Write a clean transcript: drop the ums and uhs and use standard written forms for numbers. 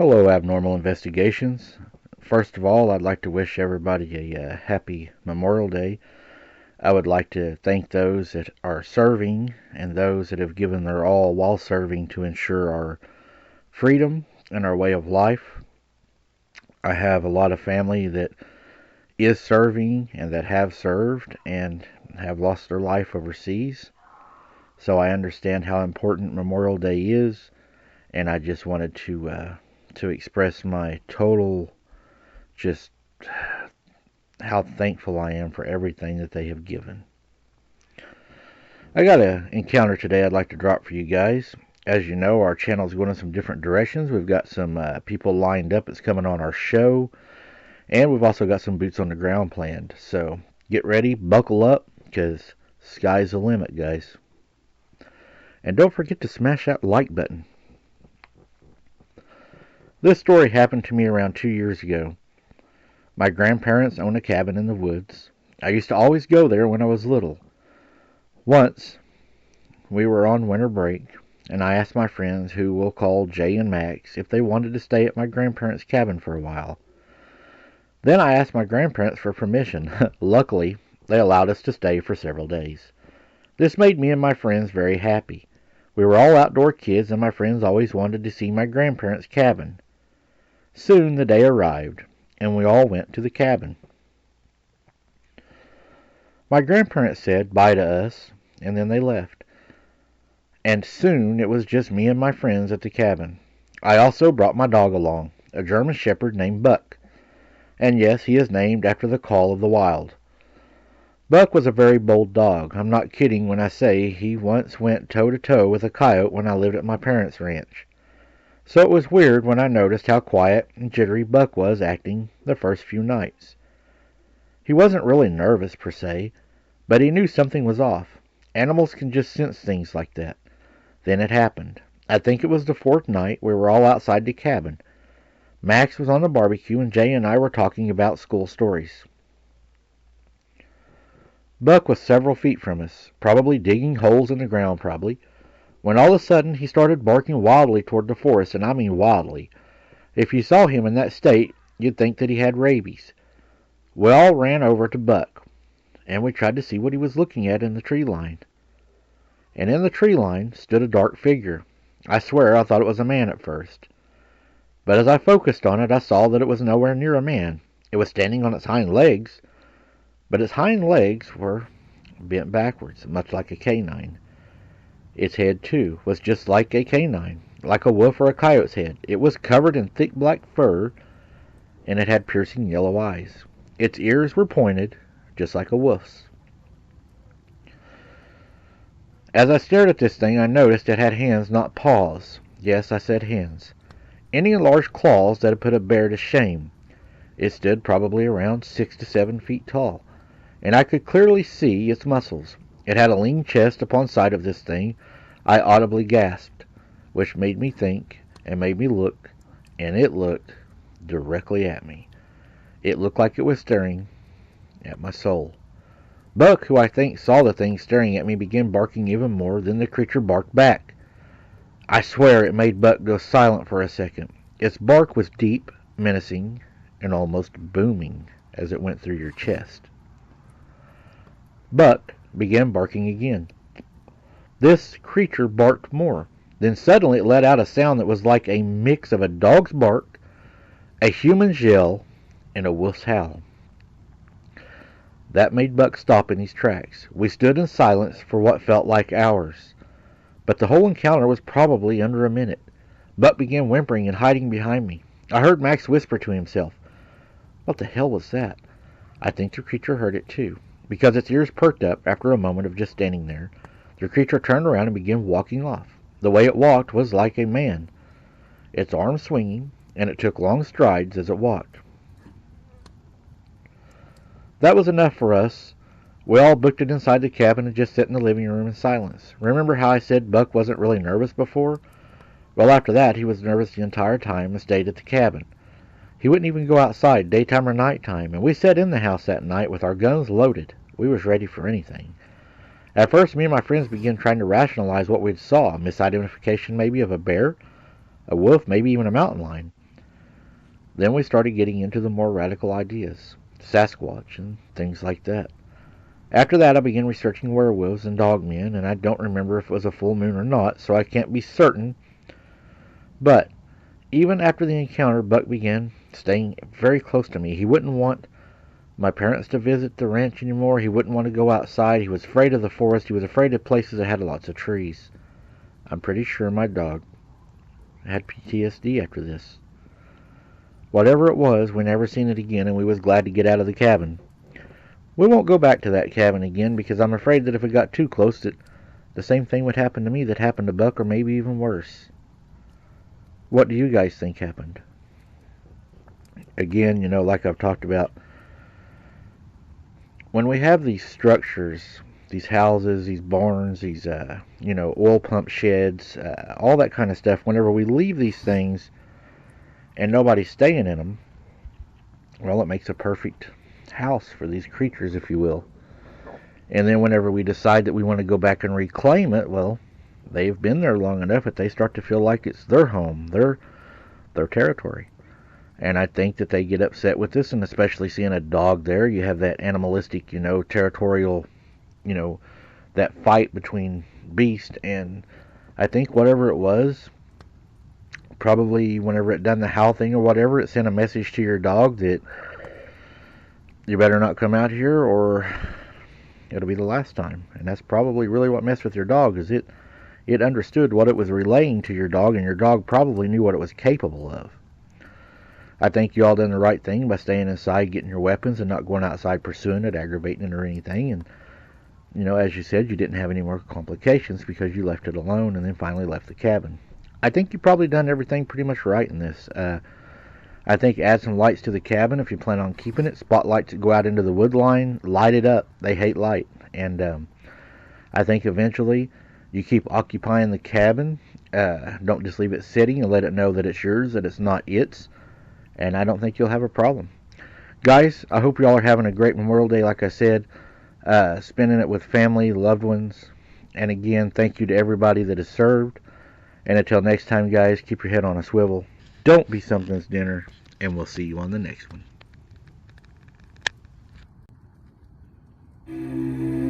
Hello, Abnormal Investigations. First of all, I'd like to wish everybody a happy Memorial Day. I would like to thank those that are serving and those that have given their all while serving to ensure our freedom and our way of life. I have a lot of family that is serving and that have served and have lost their life overseas. So I understand how important Memorial Day is, and I just wanted to express my total just how thankful I am for everything that they have given. I got an encounter today I'd like to drop for you guys. As you know, our channel is going in some different directions. We've got some people lined up that's coming on our show, and we've also got some boots on the ground planned. So get ready, buckle up, because sky's the limit, guys. And don't forget to smash that like button. This story happened to me around 2 years ago. My grandparents own a cabin in the woods. I used to always go there when I was little. Once, we were on winter break, and I asked my friends, who we'll call Jay and Max, if they wanted to stay at my grandparents' cabin for a while. Then I asked my grandparents for permission. Luckily, they allowed us to stay for several days. This made me and my friends very happy. We were all outdoor kids, and my friends always wanted to see my grandparents' cabin. Soon the day arrived, and we all went to the cabin. My grandparents said bye to us, and then they left. And soon it was just me and my friends at the cabin. I also brought my dog along, a German Shepherd named Buck. And yes, he is named after the call of the wild. Buck was a very bold dog. I'm not kidding when I say he once went toe-to-toe with a coyote when I lived at my parents' ranch. So it was weird when I noticed how quiet and jittery Buck was acting the first few nights. He wasn't really nervous per se, but he knew something was off. Animals can just sense things like that. Then it happened. I think it was the fourth night. We were all outside the cabin. Max was on the barbecue, and Jay and I were talking about school stories. Buck was several feet from us, probably digging holes in the ground when all of a sudden he started barking wildly toward the forest, and I mean wildly. If you saw him in that state, you'd think that he had rabies. We all ran over to Buck, and we tried to see what he was looking at in the tree line. And in the tree line stood a dark figure. I swear I thought it was a man at first. But as I focused on it, I saw that it was nowhere near a man. It was standing on its hind legs, but its hind legs were bent backwards, much like a canine. Its head, too, was just like a canine, like a wolf or a coyote's head. It was covered in thick black fur, and it had piercing yellow eyes. Its ears were pointed, just like a wolf's. As I stared at this thing, I noticed it had hands, not paws. Yes, I said hands. Any large claws that had put a bear to shame. It stood probably around 6 to 7 feet tall, and I could clearly see its muscles. It had a lean chest upon sight of this thing. I audibly gasped, which made me think and made me look, and it looked directly at me. It looked like it was staring at my soul. Buck, who I think saw the thing staring at me, began barking even more. Then the creature barked back. I swear it made Buck go silent for a second. Its bark was deep, menacing, and almost booming as it went through your chest. Buck began barking again. This creature barked more. Then suddenly it let out a sound that was like a mix of a dog's bark, a human's yell, and a wolf's howl. That made Buck stop in his tracks. We stood in silence for what felt like hours, but the whole encounter was probably under a minute. Buck began whimpering and hiding behind me. I heard Max whisper to himself, "What the hell was that?" I think the creature heard it too, because its ears perked up after a moment of just standing there. The creature turned around and began walking off. The way it walked was like a man, its arms swinging, and it took long strides as it walked. That was enough for us. We all booked it inside the cabin and just sat in the living room in silence. Remember how I said Buck wasn't really nervous before? Well, after that, he was nervous the entire time and stayed at the cabin. He wouldn't even go outside, daytime or nighttime, and we sat in the house that night with our guns loaded. We was ready for anything. At first, me and my friends began trying to rationalize what we'd saw. Misidentification maybe of a bear, a wolf, maybe even a mountain lion. Then we started getting into the more radical ideas, Sasquatch and things like that. After that, I began researching werewolves and dogmen, and I don't remember if it was a full moon or not, so I can't be certain. But even after the encounter, Buck began staying very close to me. He wouldn't want my parents to visit the ranch anymore. He wouldn't want to go outside. He was afraid of the forest. He was afraid of places that had lots of trees. I'm pretty sure my dog had PTSD after this. Whatever it was, we never seen it again, and we was glad to get out of the cabin. We won't go back to that cabin again because I'm afraid that if we got too close that the same thing would happen to me that happened to Buck, or maybe even worse. What do you guys think happened? Again, like I've talked about, when we have these structures, these houses, these barns, these, oil pump sheds, all that kind of stuff, whenever we leave these things and nobody's staying in them, well, it makes a perfect house for these creatures, if you will. And then whenever we decide that we want to go back and reclaim it, well, they've been there long enough that they start to feel like it's their home, their territory. And I think that they get upset with this, and especially seeing a dog there, you have that animalistic, territorial, that fight between beast, and I think whatever it was, probably whenever it done the howl thing or whatever, it sent a message to your dog that you better not come out here or it'll be the last time. And that's probably really what messed with your dog, is it understood what it was relaying to your dog, and your dog probably knew what it was capable of. I think you all done the right thing by staying inside, getting your weapons, and not going outside pursuing it, aggravating it, or anything. And, as you said, you didn't have any more complications because you left it alone and then finally left the cabin. I think you probably done everything pretty much right in this. I think add some lights to the cabin if you plan on keeping it. Spotlights that go out into the wood line, light it up. They hate light. And I think eventually you keep occupying the cabin. Don't just leave it sitting, and let it know that it's yours, that it's not its. And I don't think you'll have a problem. Guys, I hope you all are having a great Memorial Day, like I said. Spending it with family, loved ones. And again, thank you to everybody that has served. And until next time, guys, keep your head on a swivel. Don't be something's dinner. And we'll see you on the next one.